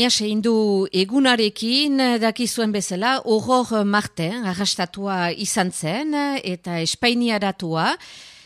Hindu egunarekin dakizuen bezala, Aurore Martin arrastatua izan zen eta Espainiaratua.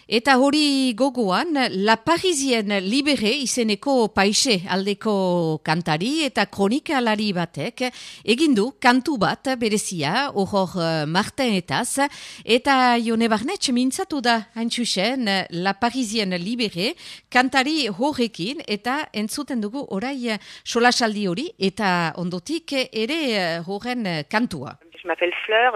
Eta hori gogoan, La Parisienne Libérée izeneko paise aldeko kantari eta kronikalari batek egindu kantu bat berezia Aurore Martinetaz eta Jone Barnetx mintzatu da hain zuzen La Parisienne Libérée kantari horrekin eta entzuten dugu orai solasaldi hori eta ondotik ere horren kantua. Je m'appelle Fleur,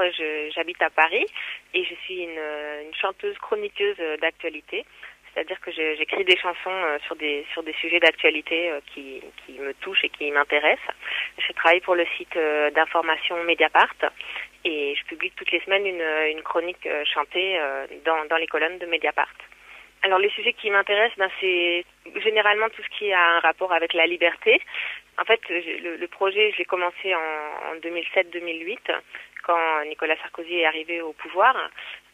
j'habite à Paris et je suis une chanteuse chroniqueuse d'actualité. C'est-à-dire que j'écris des chansons sur des sujets d'actualité qui me touchent et qui m'intéressent. Je travaille pour le site d'information Mediapart et je publie toutes les semaines une chronique chantée dans les colonnes de Mediapart. Alors les sujets qui m'intéressent, c'est généralement tout ce qui a un rapport avec la liberté. En fait, le projet, je l'ai commencé en 2007-2008, quand Nicolas Sarkozy est arrivé au pouvoir.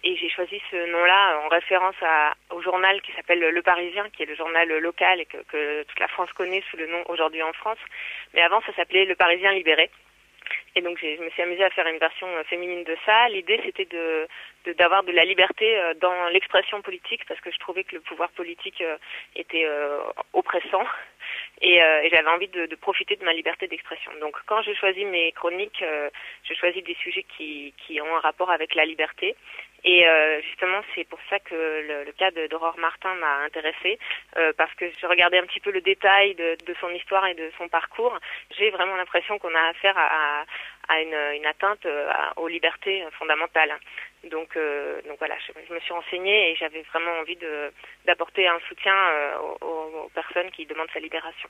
Et j'ai choisi ce nom-là en référence au journal qui s'appelle Le Parisien, qui est le journal local et que toute la France connaît sous le nom Aujourd'hui en France. Mais avant, ça s'appelait Le Parisien Libéré. Et donc je me suis amusée à faire une version féminine de ça. L'idée c'était d'avoir de la liberté dans l'expression politique parce que je trouvais que le pouvoir politique était oppressant et j'avais envie de profiter de ma liberté d'expression. Donc quand je choisis mes chroniques, je choisis des sujets qui ont un rapport avec la liberté. Et justement, c'est pour ça que le cas d'Aurore Martin m'a intéressée, parce que je regardais un petit peu le détail de son histoire et de son parcours. J'ai vraiment l'impression qu'on a affaire à une atteinte aux libertés fondamentales. Donc voilà, je me suis renseignée et j'avais vraiment envie d'apporter un soutien aux personnes qui demandent sa libération.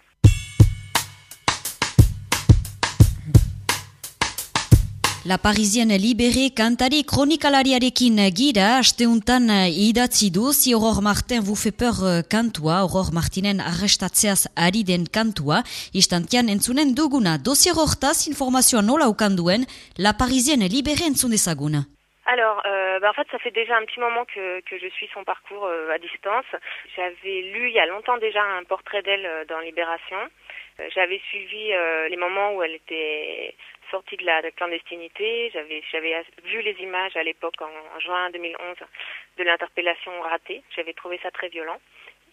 La Parisienne Libérée kantari kronikalariarekin gira asteuntan idatzi du Aurore Martin vous fait peur kantua, Aurore Martinen arrestatzeaz ari den kantua, istantian entzunen duguna. Dosier hortaz informazioa nola ukanduen, La Parisienne Libérée entzun dezagun. Alors, en fait, ça fait déjà un petit moment que je suis son parcours à distance. J'avais lu il y a longtemps déjà un portrait d'elle dans Libération. J'avais suivi les moments où elle était sortie de la clandestinité. J'avais vu les images à l'époque en juin 2011 de l'interpellation ratée. J'avais trouvé ça très violent.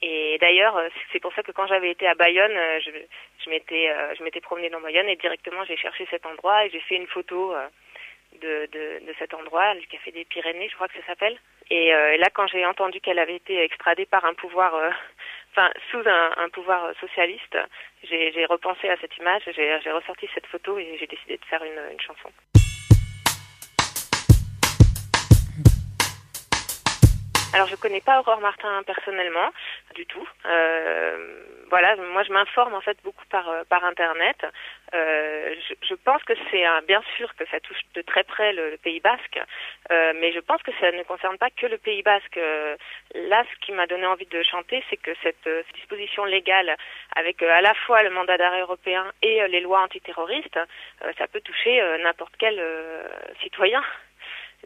Et d'ailleurs, c'est pour ça que quand j'avais été à Bayonne, je m'étais promenée dans Bayonne et directement j'ai cherché cet endroit et j'ai fait une photo de cet endroit, le Café des Pyrénées, je crois que ça s'appelle. Et là, quand j'ai entendu qu'elle avait été extradée par un pouvoir, sous un pouvoir socialiste, j'ai repensé à cette image, j'ai ressorti cette photo et j'ai décidé de faire une chanson. Alors je connais pas Aurore Martin personnellement, du tout. Voilà, moi je m'informe en fait beaucoup par internet. Je pense que c'est bien sûr que ça touche de très près le Pays Basque, mais je pense que ça ne concerne pas que le Pays Basque. Là, ce qui m'a donné envie de chanter, c'est que cette disposition légale, avec à la fois le mandat d'arrêt européen et les lois antiterroristes, ça peut toucher n'importe quel citoyen.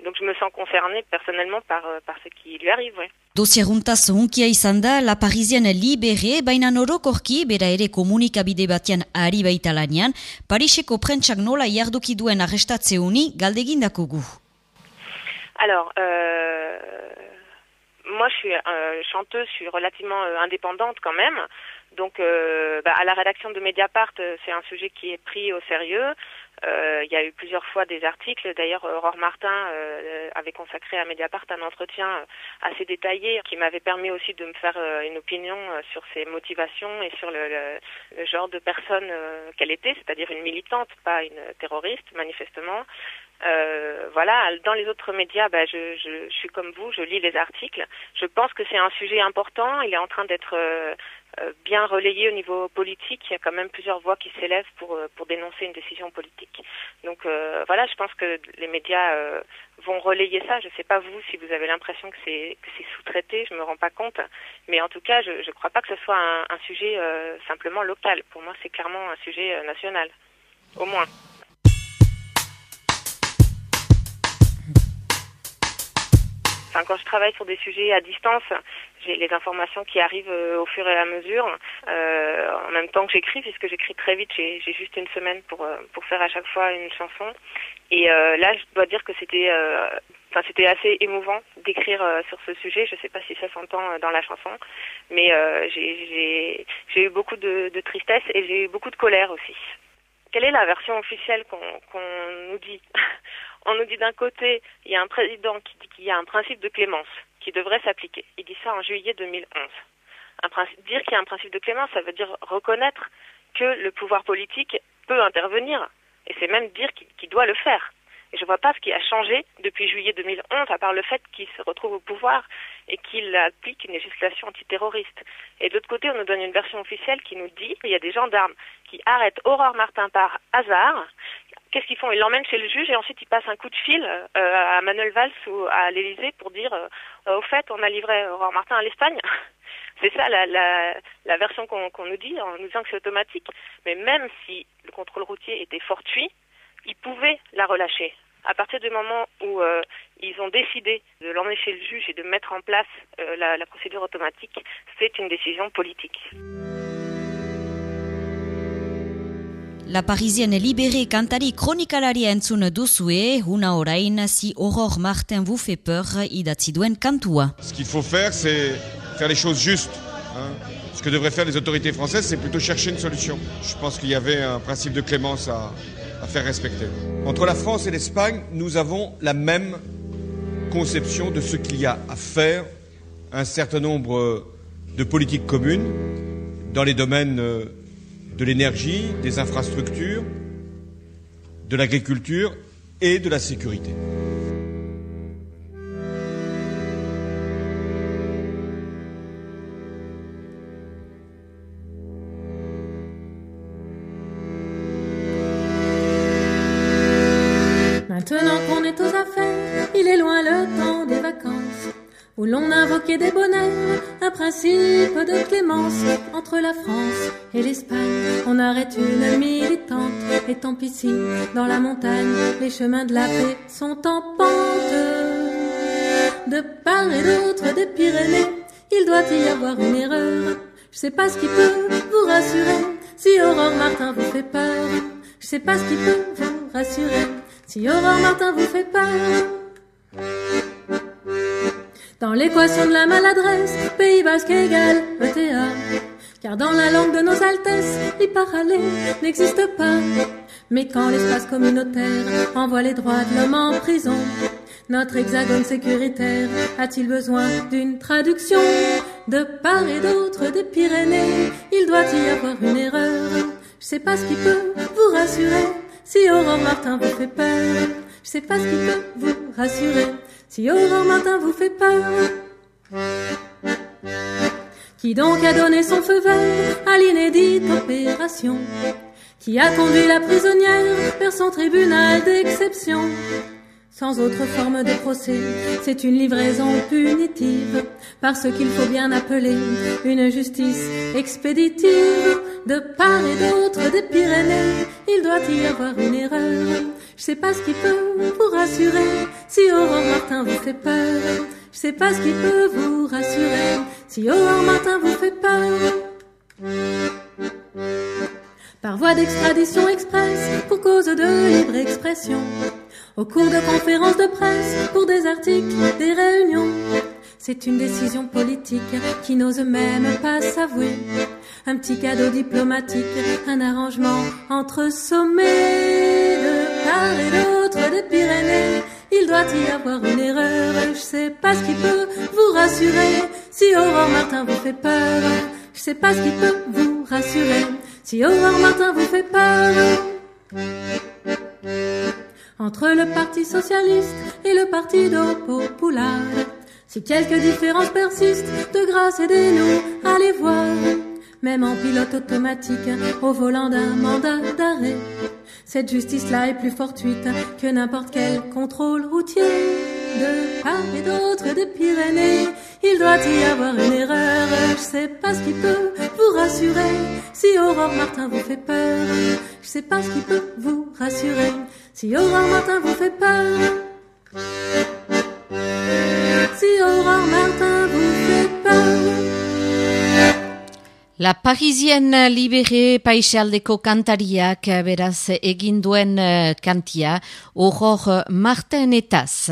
Donc je me sens concernée personnellement par ce qui lui arrive, ouais. Dosieruntaz hunkia izan da La Parisienne Libérée, baina orokorki bera ere komunikabide batean ari baita lanean, Pariseko prentsak nola jarduki duen arrestatzeuni galdegindakogu. Alors, moi je suis chanteuse, je suis relativement indépendante quand même. Donc à la rédaction de Mediapart, c'est un sujet qui est pris au sérieux. Il y a eu plusieurs fois des articles. D'ailleurs, Aurore Martin avait consacré à Mediapart un entretien assez détaillé qui m'avait permis aussi de me faire une opinion sur ses motivations et sur le genre de personne qu'elle était, c'est-à-dire une militante, pas une terroriste, manifestement. Voilà, dans les autres médias, je suis comme vous, je lis les articles. Je pense que c'est un sujet important. Il est en train d'être bien relayé au niveau politique. Il y a quand même plusieurs voix qui s'élèvent pour dénoncer une décision politique. Donc voilà, je pense que les médias vont relayer ça. Je ne sais pas vous si vous avez l'impression que c'est sous-traité, je me rends pas compte. Mais en tout cas, je ne crois pas que ce soit un sujet simplement local. Pour moi, c'est clairement un sujet national, au moins. Quand je travaille sur des sujets à distance, j'ai les informations qui arrivent au fur et à mesure, en même temps que j'écris, puisque j'écris très vite. J'ai juste une semaine pour faire à chaque fois une chanson. Et là, je dois dire que c'était assez émouvant d'écrire sur ce sujet. Je ne sais pas si ça s'entend dans la chanson, mais j'ai eu beaucoup de tristesse et j'ai eu beaucoup de colère aussi. Quelle est la version officielle qu'on nous dit? On nous dit d'un côté, il y a un président qui dit qu'il y a un principe de clémence qui devrait s'appliquer. Il dit ça en juillet 2011. Dire qu'il y a un principe de clémence, ça veut dire reconnaître que le pouvoir politique peut intervenir. Et c'est même dire qu'il doit le faire. Et je ne vois pas ce qui a changé depuis juillet 2011, à part le fait qu'il se retrouve au pouvoir et qu'il applique une législation antiterroriste. Et de l'autre côté, on nous donne une version officielle qui nous dit qu'il y a des gendarmes qui arrêtent Aurore Martin par hasard. Qu'est-ce qu'ils font? Ils l'emmènent chez le juge et ensuite ils passent un coup de fil à Manuel Valls ou à l'Élysée pour dire au fait, on a livré Aurore Martin à l'Espagne. C'est ça la version qu'on nous dit, en nous disant que c'est automatique. Mais même si le contrôle routier était fortuit, ils pouvaient la relâcher. À partir du moment où ils ont décidé de l'emmener chez le juge et de mettre en place la procédure automatique, c'est une décision politique. La Parisienne libérée kantari kronikalaria entzun duzue, una orain si Aurore Martin vous fait peur idatzi duen kantua. Ce qu'il faut faire, c'est faire les choses justes. Ce que devraient faire les autorités françaises, c'est plutôt chercher une solution. Je pense qu'il y avait un principe de clémence à faire respecter. Entre la France et l'Espagne, nous avons la même conception de ce qu'il y a à faire, un certain nombre de politiques communes dans les domaines de l'énergie, des infrastructures, de l'agriculture et de la sécurité. Maintenant qu'on est aux affaires, il est loin le temps des vacances, où l'on invoquait des bonheurs, un principe de clémence. Entre la France et l'Espagne, on arrête une militante, et tant pis si, dans la montagne, les chemins de la paix sont en pente. De part et d'autre des Pyrénées, il doit y avoir une erreur. Je sais pas ce qui peut vous rassurer, si Aurore Martin vous fait peur. Je sais pas ce qui peut vous rassurer, si Aurore Martin vous fait peur. Dans l'équation de la maladresse, Pays Basque égale ETA. Car dans la langue de nos altesses, les parallèles n'existent pas. Mais quand l'espace communautaire envoie les droits de l'homme en prison, notre hexagone sécuritaire a-t-il besoin d'une traduction? De part et d'autre des Pyrénées, il doit y avoir une erreur. Je sais pas ce qui peut vous rassurer, si Aurore Martin vous fait peur. Je sais pas ce qui peut vous rassurer, si Aurore Martin vous fait peur. Qui donc a donné son feu vert à l'inédite opération? Qui a conduit la prisonnière vers son tribunal d'exception? Sans autre forme de procès, c'est une livraison punitive, parce qu'il faut bien appeler une justice expéditive. De part et d'autre des Pyrénées, il doit y avoir une erreur. Je sais pas ce qui peut vous rassurer, si Aurore Martin vous fait peur. Je sais pas ce qui peut vous rassurer, si Aurore Martin vous fait peur. Par voie d'extradition express, pour cause de libre expression, au cours de conférences de presse, pour des articles, des réunions. C'est une décision politique qui n'ose même pas s'avouer. Un petit cadeau diplomatique, un arrangement entre sommets. De part et d'autre des Pyrénées, il doit y avoir une erreur. Je sais pas ce qui peut vous rassurer, si Aurore Martin vous fait peur. Je sais pas ce qui peut vous rassurer, si Aurore Martin vous fait peur. Entre le Parti Socialiste et le Partido Popular, si quelques différences persistent, de grâce aidez-nous à les voir. Même en pilote automatique, au volant d'un mandat d'arrêt, cette justice-là est plus fortuite que n'importe quel contrôle routier. De part et d'autre des Pyrénées, il doit y avoir une erreur. Je sais pas ce qui peut vous rassurer, si Aurore Martin vous fait peur. Je sais pas ce qui peut vous rassurer, si Aurore Martin vous fait peur. Si Aurore Martin vous fait peur. La Parisienne Libérée paisaldeko kantariak beraz egin duen kantia Aurore Martinetaz.